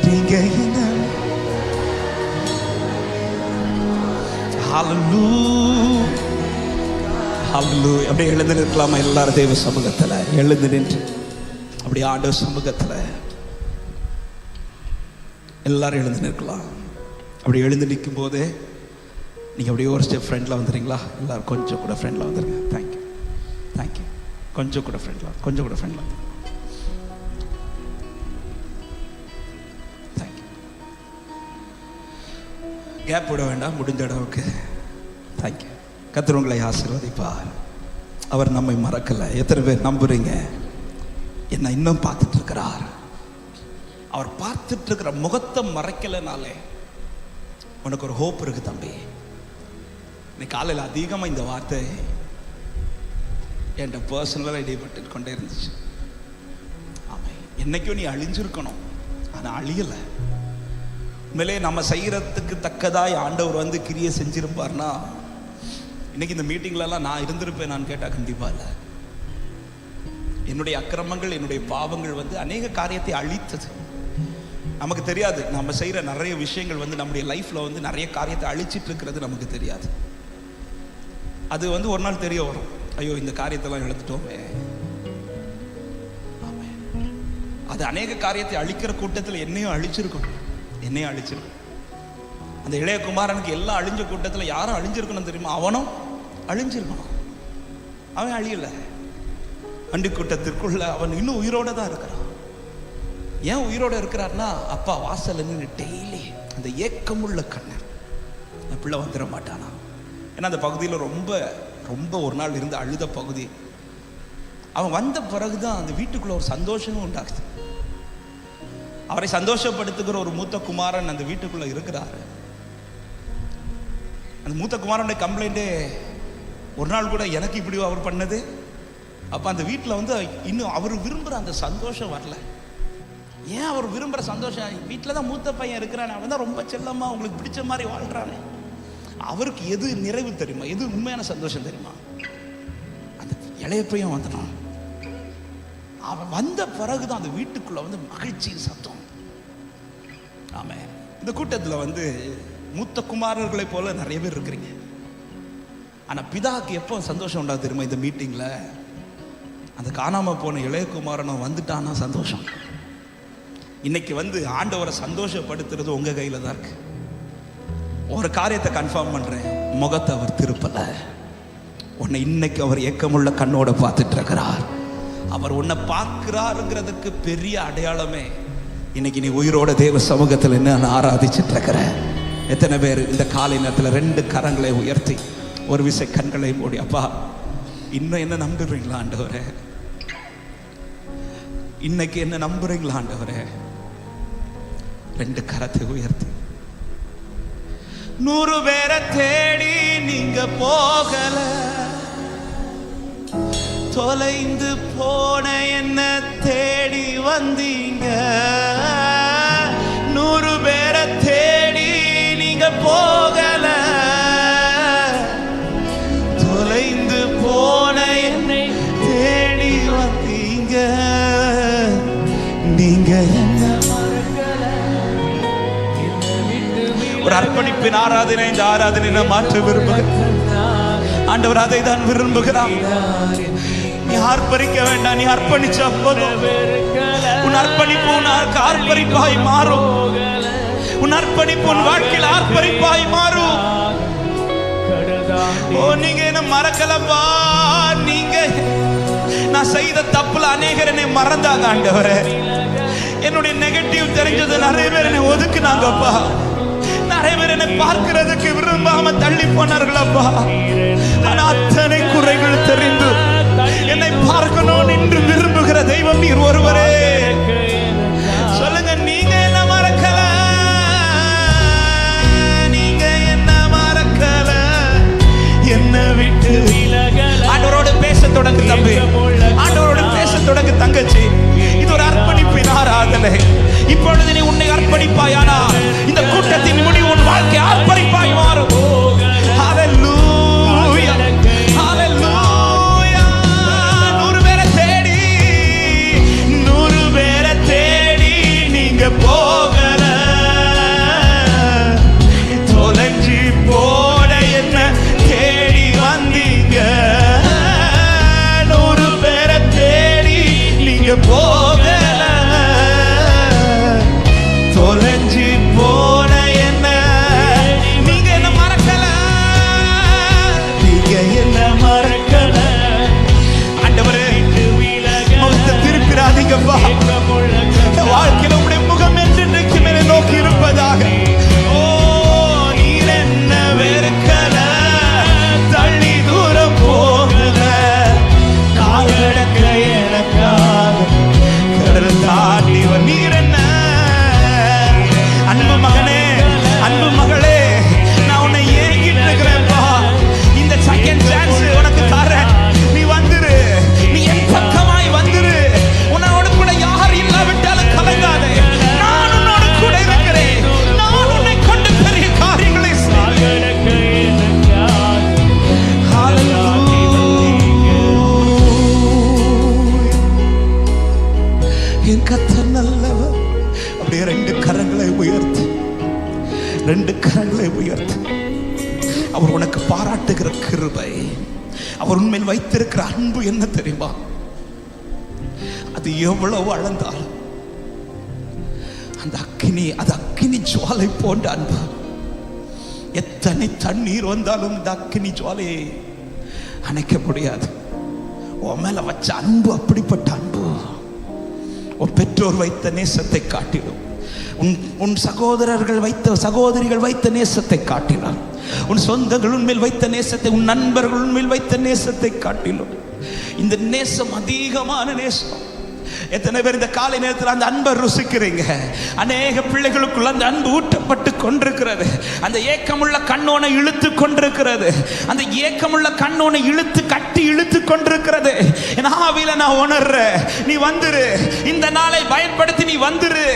நீங்க என்ன. ஹல்லேலூயா, ஹல்லேலூயா. அப்படியே எழுந்து நிற்கலாமா எல்லாரும் தேவ சமூகத்துல? எழுந்து நின்று அப்படியே ஆண்டவர் சமூகத்துல எல்லாரும் எழுந்து நிற்கலாம். அப்படி எழுந்து நிற்கும் போதே நீங்க அப்படியே ஒரு ஸ்டெப் ஃப்ரெண்ட்ல வந்துடுறீங்களா? எல்லாரும் கொஞ்சம் கூட ஃப்ரெண்ட்ல வந்துருங்க. Thank you, thank you. கொஞ்சம் கூட ஃப்ரெண்ட்ல, கொஞ்சம் கூட ஃப்ரெண்ட்ல. தேங்க்யூ. கேப் விட வேண்டாம், முடிஞ்ச அளவுக்கு. தேங்க்யூ. கர்த்தர் உங்களை ஆசீர்வதிப்பார். அவர் நம்மை மறக்கல. எத்தனை பேர் நம்புறீங்க? என்ன இன்னும் பார்த்துட்டு இருக்கிறார். அவர் பார்த்துட்டு இருக்கிற முகத்தை மறைக்கலனாலே உனக்கு ஒரு ஹோப் இருக்கு தம்பி. இன்னைக்கு காலையில் அதிகமாக இந்த வார்த்தை என்கிட்ட பர்சனலாக இடைப்பட்டு கொண்டே இருந்துச்சு. ஆமாம், என்னைக்கும் நீ அழிஞ்சிருக்கணும், ஆனால் அழியலை. உண்மையிலே நம்ம செய்கிறதுக்கு தக்கதாய் ஆண்டவர் வந்து கிரியை செஞ்சிருப்பார்னா இன்னைக்கு இந்த மீட்டிங்லலாம் நான் இருந்திருப்பேன் நான் கேட்டால் கண்டிப்பாக இல்லை. என்னுடைய அக்கிரமங்கள், என்னுடைய பாவங்கள் வந்து அநேக காரியத்தை அழித்தது. நமக்கு தெரியாது, நம்ம செய்கிற நிறைய விஷயங்கள் வந்து நம்முடைய லைஃப்பில் வந்து நிறைய காரியத்தை அழிச்சிட்டு இருக்கிறது நமக்கு தெரியாது. அது வந்து ஒரு நாள் தெரிய வரும், ஐயோ இந்த காரியத்தெல்லாம் இழந்துட்டோமே. அது அநேக காரியத்தை அழிக்கிற கூட்டத்தில் என்னையும் அழிச்சிருக்கணும், என்னையும் அழிச்சிருக்கணும். அந்த இளைய குமாரனுக்கு எல்லாம் அழிஞ்ச கூட்டத்தில் யாரும் அழிஞ்சிருக்கணும் தெரியுமா? அவனும் அழிஞ்சிருக்கணும். அவன் அழியல. அண்டி கூட்டத்திற்குள்ள அவன் இன்னும் உயிரோட தான் இருக்கிறான். ஏன் உயிரோட இருக்கிறார்னா, அப்பா வாசல் நின்று டெய்லி அந்த ஏக்கமுள்ள கண்ணன், என் பிள்ளை வந்துட மாட்டானா. ஏன்னா அந்த பகுதியில் ரொம்ப ரொம்ப ஒரு நாள் இருந்து அழுத பகுதி. அவன் வந்த பிறகுதான் அந்த வீட்டுக்குள்ள ஒரு சந்தோஷமும் உண்டாகுது. அவரை சந்தோஷப்படுத்துகிற ஒரு மூத்த குமாரன் அந்த வீட்டுக்குள்ள இருக்கிறாரு. அந்த மூத்த குமாரனுடைய கம்ப்ளைண்டே, ஒரு நாள் கூட எனக்கு இப்படி அவர் பண்ணது, அப்போ அந்த வீட்டில் வந்து இன்னும் அவர் விரும்புகிற அந்த சந்தோஷம் வரல. ஏன் அவர் விரும்புகிற சந்தோஷம்? வீட்டில் தான் மூத்த பையன் இருக்கிறான், அவன் தான் ரொம்ப செல்லமாக உங்களுக்கு பிடிச்ச மாதிரி வாழ்கிறானே. அவருக்கு எது நிறைவு தெரியுமா? எது உண்மையான சந்தோஷம் தெரியுமா? அந்த இளைய பையன் வந்தான். அவன் வந்த பிறகுதான் அந்த வீட்டுக்குள்ள வந்து மகிழ்ச்சியின் சத்தம். ஆமே, இந்த கூட்டத்தில் வந்து மூத்த குமாரர்களை போல நிறைய பேர் இருக்கிறீங்க. ஆனா பிதாக்கு எப்போ சந்தோஷம் உண்டாது தெரியுமா? இந்த மீட்டிங்ல அந்த காணாம போன இளைய குமாரனும் வந்துட்டான்னா சந்தோஷம். இன்னைக்கு வந்து ஆண்டவரை சந்தோஷப்படுத்துறது உங்க கையில தான் இருக்கு. ஒரு காரியத்தை கன்ஃபார்ம் பண்றேன், முகத்தை அவர் திருப்பல. உன்னை இன்னைக்கு அவர் ஏக்கமுள்ள கண்ணோட பார்த்துட்டு இருக்கிறார். அவர் உன்னை பார்க்கிறாருங்கிறதுக்கு பெரிய அடையாளமே இன்னைக்கு நீ உயிரோட தேவ சமூகத்தில் என்ன ஆராதிச்சுட்டு இருக்கிற. எத்தனை பேர் இந்த காலை நேரத்தில் 2 கரங்களை உயர்த்தி ஒரு விசை கண்களை மூடி, அப்பா இன்னும் என்ன நம்புறீங்களா ஆண்டவரே? இன்னைக்கு என்ன நம்புறீங்களா ஆண்டவரே? 2 கரத்தை உயர்த்தி. 100 பேரை தேடி நீங்க போகல, தொலைந்து போன என்ன தேடி வந்தீங்க. 100 பேரை தேடி நீங்க போகல, தொலைந்து போன என்னை தேடி வந்தீங்க. நீங்க ஒரு அர்ப்பணிப்பின் ஆராதனை, இந்த ஆராதனை மாற்ற விரும்புகிறேன் ஆண்டவர். அதை தான் விரும்புகிறான். நீ ஆர்ப்பரிக்க வேண்டாம், நீ அர்ப்பணிச்ச போதும். உன் அர்ப்பணிப்பு உனக்கு ஆர்ப்பரிப்பாய் மாறும். உன் அர்ப்பணிப்பு உன் வாழ்க்கையில் ஆர்ப்பரிப்பாய் மாறும். ஓ, நீங்க என்ன மறக்கலப்பா. நீங்க நான் செய்த தப்புல அநேகர் என்னை மறந்தாங்க ஆண்டவரே. என்னுடைய நெகட்டிவ் தெரிஞ்சது நிறைய பேர் என்னை ஒதுக்குனாங்கப்பா. நிறைய பேர் என்னை பார்க்கிறதுக்கு விரும்பாம தள்ளி போனார்களப்பா. ஆனா அத்தனை குறைகள் தெரிந்து என்னை பார்க்கணும் என்று விரும்புகிற தெய்வம் நீர் ஒருவரே. சொல்லுங்க, நீங்க என்ன மறக்கல, நீங்க என்ன மறக்கல, என்ன விட்டு ஆண்டவரோடு பேச தொடங்கு தம்பி, ஆண்டவரோடு பேச தொடங்கு தங்கச்சி. இது ஒரு அர்ப்பணிப்பின் ஆராதனை. இப்பொழுது நீ உன்னை அர்ப்பணிப்பாயானா இந்த கூட்டத்தின் முடிவு உன் வாழ்க்கை ஆர்ப்பணிப்பாய் மாறும். ஹல்லேலூயா, ஹல்லேலூயா. 100 பேரை தேடி, 100 பேரை தேடி நீங்க போகல, தொலைஞ்சி போட என்ன தேடி வந்தீங்க. 100 பேரை தேடி நீங்க போகல, தொலைஞ்சி போன என்ன நீங்க என்ன மறக்கல, நீங்க என்ன மறக்கல. ஆண்டவரே, முகத்தை திருப்பிடாதீங்கப்பா. வாழ்க்கையில் உங்களுடைய முகம் என்றைக்கு மேலே நோக்கி இருப்பதாக. ஓ, நீர் என்ன வெறுக்கல, தள்ளி தூரம் போகல, கால் கடக்க எனக்காக கடல் தாண்டி நீர் என்ன. அன்பு மகனே, அன்பு மகளே, நான் உன்னை ஏங்கிட்டு இருக்கிறேன்ப்பா. இந்த செகண்ட் சான்ஸ் உனக்கு தரேன். நீ வந்துரு, நீ என் பக்கமாய் வந்துரு. உன்னோட கூட யார் இல்லாவிட்டாலும் கலங்காதே. நான் உன்னோட கூட இருக்கிறேன். நான் உன்னை கொண்டு பெரிய காரியங்களை செய்வேன். என் கர்த்தர் நல்லவர். அப்படியே 2 கரங்களை உயர்த்து, 2 கரங்களை உயர்த்து. அவர் உனக்கு பாராட்டுகிற கிருபை, அவர் உண்மையில் வைத்திருக்கிற அன்பு என்ன தெரியுமா? அது எவ்வளவு அளந்தால் அந்த அக்கினி, அது அக்கினி ஜுவாலை போன்ற அன்பு. எத்தனை தண்ணீர் வந்தாலும் இந்த அக்கினி ஜுவாலையை அணைக்க முடியாது. உன் மேல வச்ச அன்பு அப்படிப்பட்ட அன்பு. உன் பெற்றோர் வைத்த நேசத்தை காட்டிடும், உன் சகோதரர்கள் வைத்த சகோதரிகள் வைத்த நேசத்தை காட்டினார், உன் சொந்தங்கள் உண்மையில் வைத்த நேசத்தை, உன் நண்பர்கள் உண்மையில் வைத்த நேசத்தை காட்டிலும் இந்த நேசம் அதிகமான நேசம். எத்தனை பேர் இந்த காலை நேரத்தில் அந்த அன்பை ருசிக்கிறீங்க? அநேக பிள்ளைகளுக்குள்ள அந்த அன்பு ஊட்டப்பட்டு கொண்டிருக்கிறது. அந்த ஏக்கமுள்ள கண்ணோனை இழுத்து கொண்டிருக்கிறது. அந்த ஏக்கமுள்ள கண்ணோனை இழுத்து கட்டி இழுத்து கொண்டிருக்கிறது. என் ஆவியில நான் உணர்றேன், நீ வந்துரு, இந்த நாளை பயன்படுத்தி நீ வந்துரு.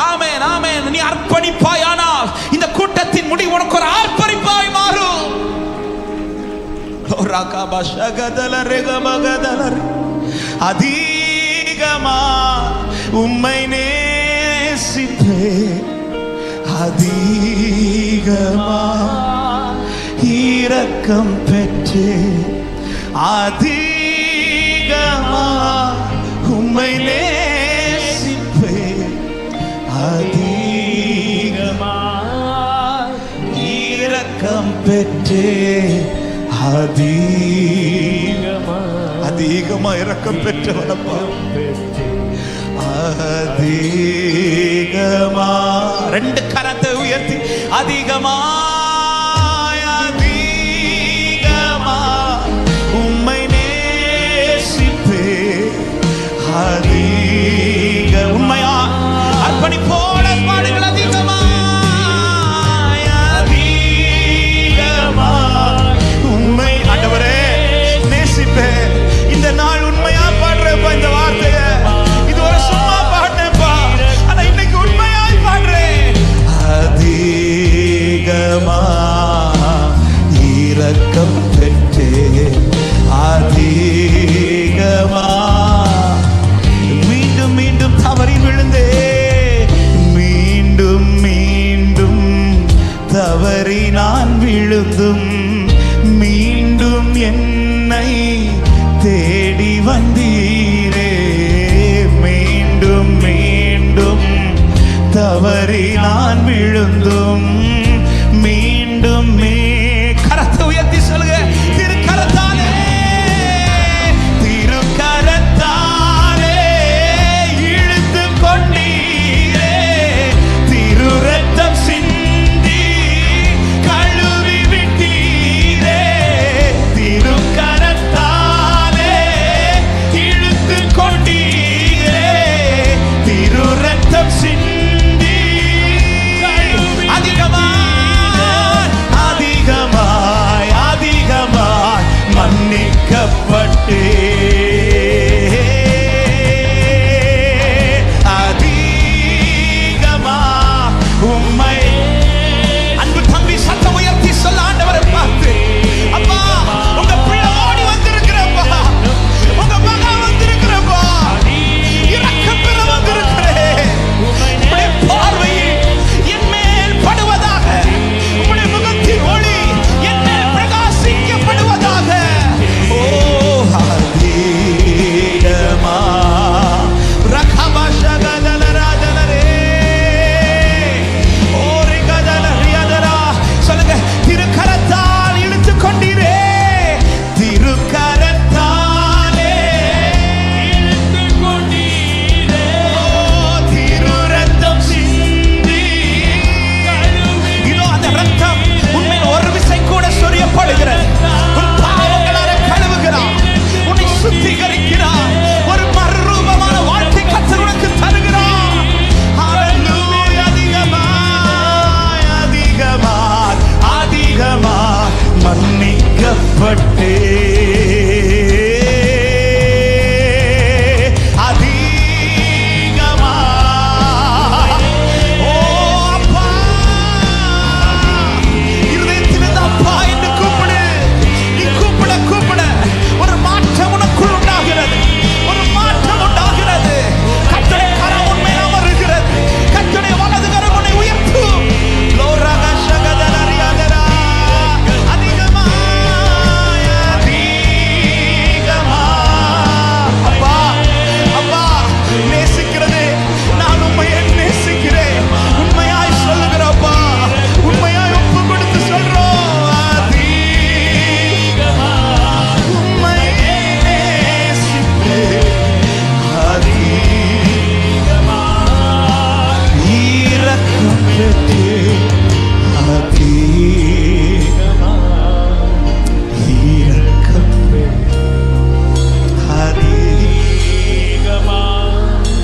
ஆமென், ஆமென். நீ அர்ப்பணிப்பாயானால் இந்த கூட்டத்தின் முடிவு உனக்கு ஒரு ஆர்ப்பரிப்பாய் மாறும். அதிகமா உம்மை நேசிப்பே, அதிகமா இரக்கம் பெற்றே, அதிகமா உம்மை நேசிப்பே, அதிகமா இரக்கம் பெற்றே, அதிகமா இரக்கம் பெற்றவனப்பா, அதிகமா. ரெண்டு கரத்தை உயர்த்தி அதிகமா அதிகமா உம்மை நேசிப்பே, அதிக உண்மையா அர்ப்பணிப்போட பாடுகள். அதிகமா அதிகமா உண்மை ஆண்டவரே நேசிப்பே. இந்த நாள் உண்மையா பாடுறப்பா இந்த வார்த்தைய. இது ஒரு சும்மா பாடுனேப்பா, ஆனா இன்னைக்கு உண்மையாய் பாடுறேன். அதிகமா இரக்கம் பெற்றே, அதிகமா மீண்டும் மீண்டும் தவறி விழுந்தே, மீண்டும் மீண்டும் தவறி நான் விழுந்தும் மீண்டும் என்னை தேடி வந்தீரே, மீண்டும் மீண்டும் தவறி நான் விழுந்தும் மீண்டும் கரத்தை உயர்த்தி சொல்லுங்க. திருக்கரத்தாலே, திருக்கரத்தாலே இழுத்து கொண்டீரே, திரு ரத்தம் சிந்தி கழுவி விட்டீரே, திருக்கரத்தாலே இழுத்து கொண்டீரே, திரு ரத்தம் சிந்தி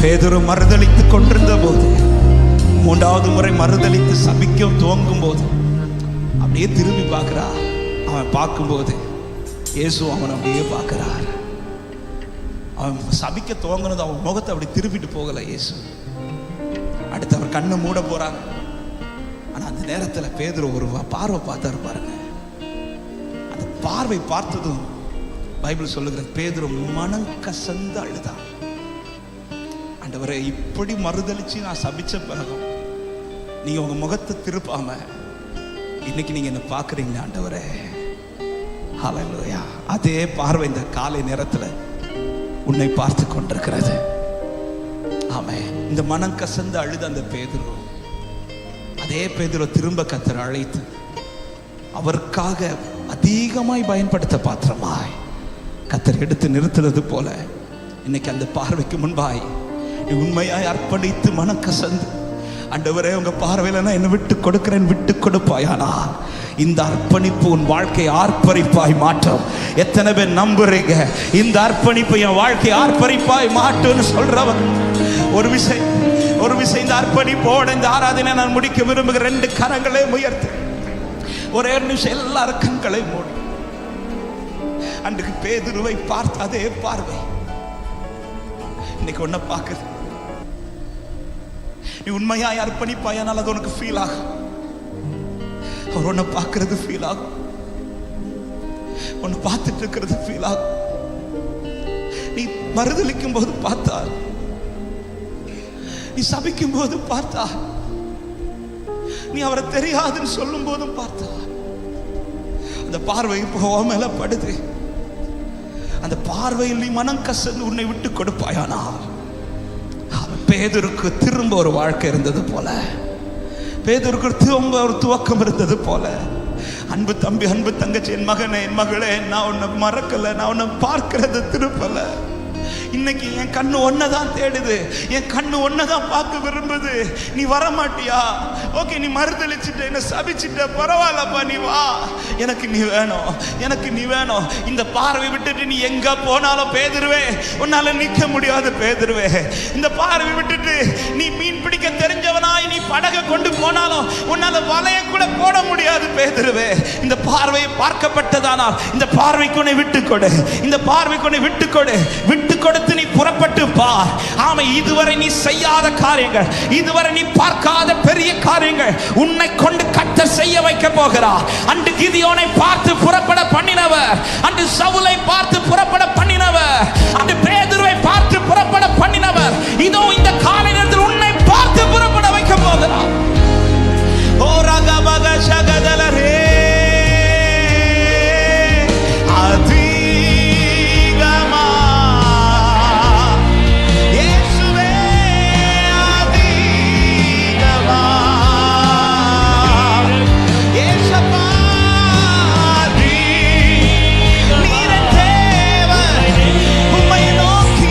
பேதுரு மறுதலித்து கொண்டிருந்த போது, மூன்றாவது முறை மறுதலித்து சபிக்க துவங்கும் போது அப்படியே திரும்பி பார்க்கிறா. அவன் பார்க்கும்போது இயேசு அவன் அப்படியே பார்க்கிறார். அவன் சபிக்க துவங்கினது அவன் முகத்தை அப்படி திருப்பிட்டு போகல இயேசு. அடுத்து அவர் கண்ணை மூட போறாங்க. ஆனா அந்த நேரத்தில் பேதுரு ஒரு பார்வை பார்த்தாரு பாருங்க. அந்த பார்வை பார்த்ததும் பைபிள் சொல்லுகிறது, பேதுரு மனம் கசந்து அழுதான். ஆண்டவரே, இப்படி மறுதலிச்சு நான் சபிச்ச பிறகும் நீங்க உங்க முகத்தை திருப்பாம இன்னைக்கு நீங்க என்ன பாக்குறீங்க ஆண்டவரே. ஹல்லேலூயா. அதே பார்வை இந்த காலை நேரத்தில் உன்னை பார்த்து கொண்டிருக்கிறது. ஆமென். இந்த மனம் கசந்து அழுத அந்த பேதுரு, அதே பேதுரு திரும்ப கர்த்தர் அழைத்து அவருக்காக அதிகமாய் பயன்படுத்த பாத்திரமாய் கர்த்தர் எடுத்து நிறுத்துறது போல இன்னைக்கு அந்த பார்வைக்கு முன்பாய் நீ உண்மையாய் அர்ப்பணித்து மனம் கசந்து, ஆண்டவரே உங்க பார்வையில நான் என்ன விட்டு கொடுக்கிறேன், விட்டு கொடுப்பாயானா இந்த அர்ப்பணிப்பு உன் வாழ்க்கையை ஆர்ப்பரிப்பாய் மாற்றும். எத்தனை பேர் நம்புறீங்க இந்த அர்ப்பணிப்பு என் வாழ்க்கையை ஆர்ப்பரிப்பாய் மாட்டுன்னு சொல்றவன்? ஒரு விஷயம் இந்த அர்ப்பணிப்போட இந்த ஆராதனை நான் முடிக்க விரும்புகிற 2 கரங்களை உயர்த்து. ஒரே நிமிஷம் எல்லாரும் கண்களை மூடி. அன்றைக்கு பேதுருவை பார்த்து அதே பார்வை இன்னைக்கு உன்னை பார்க்குது. நீ உண்மையாய் அர்ப்பணிப்பாயானால் அது உனக்கு ஃபீல் ஆகும். அவர் உன்னை பார்க்கறது ஃபீல் ஆகும். உன்னை பார்த்துட்டு இருக்கிறது ஃபீல் ஆகும். நீ மறுதலிக்கும் போது பார்த்தார், நீ சபிக்கும் போது பார்த்தார், நீ அவரை தெரியாதுன்னு சொல்லும் போதும் பார்த்தார். அந்த பார்வை இப்போ மேல படுது. அந்த பார்வையில் நீ மனம் கசந்து உன்னை விட்டு கொடுப்பாயானா பேதுருக்கு திரும்ப ஒரு வாழ்க்கை இருந்தது போல, பேதுருக்கு திரும்ப ஒரு துவக்கம் இருந்தது போல. அன்பு தம்பி, அன்பு தங்கச்சி, என் மகனே, என் மகளே, நான் உன்னை மறக்கல, நான் உன்னை பார்க்கிறது திருப்பல. இன்னைக்கு என் கண்ணு ஒன்னதான் தேடுது, என் கண்ணு ஒன்னதான் பார்க்க விரும்புது. நீ வர மாட்டியா? ஓகே, நீ மறுதளிச்சுட்ட, என்ன சபிச்சுட்ட, பரவாயில்லப்பா, நீ வா, எனக்கு நீ வேணும், எனக்கு நீ வேணும். இந்த பார்வை விட்டுட்டு நீ எங்க போனாலும் பேதுருவே உன்னால நிக்க முடியாது. பேதுருவே, இந்த பார்வை விட்டுட்டு நீ மீன் பிடிக்க தெரிஞ்சவனாய் நீ படகை கொண்டு போனாலும் உன்னால வலைய கூட போட முடியாது. பேதுருவே, இந்த பார்வையை பார்க்கப்பட்டதானால் இந்த பார்வைக்கு உன்னை விட்டுக்கொடு, இந்த பார்வைக்கு உன்னை விட்டுக்கொடு. விட்டு கொடுத்து நீ புறப்பட்டு பார். ஆமா, இதுவரை நீ செய்யாத காரியங்கள், இதுவரை நீ பார்க்காத பெரிய காரியங்கள் உன்னை கொண்டு கர்த்தர் செய்ய வைக்க போகிறார். அன்று கிதியோனை பார்த்து புறப்பட பண்ணினவர், அன்று சவுலை பார்த்து புறப்பட பண்ணினவர், அன்று பேதுருவை பார்த்து புறப்பட பண்ணினவர், இதோ இந்த காலை நேரத்தில் உன்னை பார்த்து புறப்பட வைக்க போகிறார். ஓ ரகபக சகதலரே நோக்கி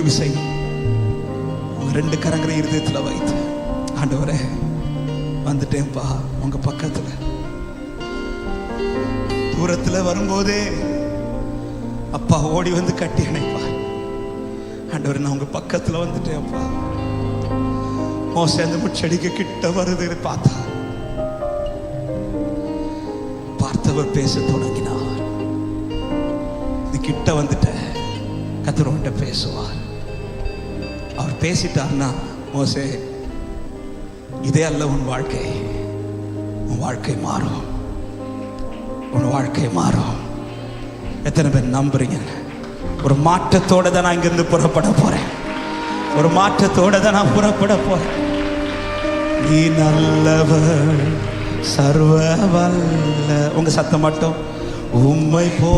ஒரு விசை உங்க 2 கரங்களை இருதயத்தில் வைத்து, ஆண்டவரே வந்துட்டேன்ப்பா உங்க பக்கத்துல. தூரத்துல வரும்போதே அப்பா ஓடி வந்து கட்டி அணைப்பார். ஆண்டவரே நான் உங்க பக்கத்துல வந்துட்டேன் அப்பா. மோசே அந்த முச்செடிக்கு கிட்ட வருது பார்த்தா பார்த்தவர் பேச தொடங்கினார். நீ கிட்ட வந்துட்ட, கர்த்தர் உன்கிட்ட பேசுவார். அவர் பேசிட்டார்னா, மோசே இதே அல்ல உன் வாழ்க்கை, உன் வாழ்க்கை மாறும், உன் வாழ்க்கை மாறும். எத்தனை பேர் நம்புறீங்க? ஒரு மாற்றத்தோட தான் நான் இங்கிருந்து புறப்பட போறேன். ஒரு மாற்றத்தோட தான் நான் புறப்பட போறேன். நீ நல்லவர் சர்வ வல்ல. உங்க சத்தம் மட்டும் உம்மை போ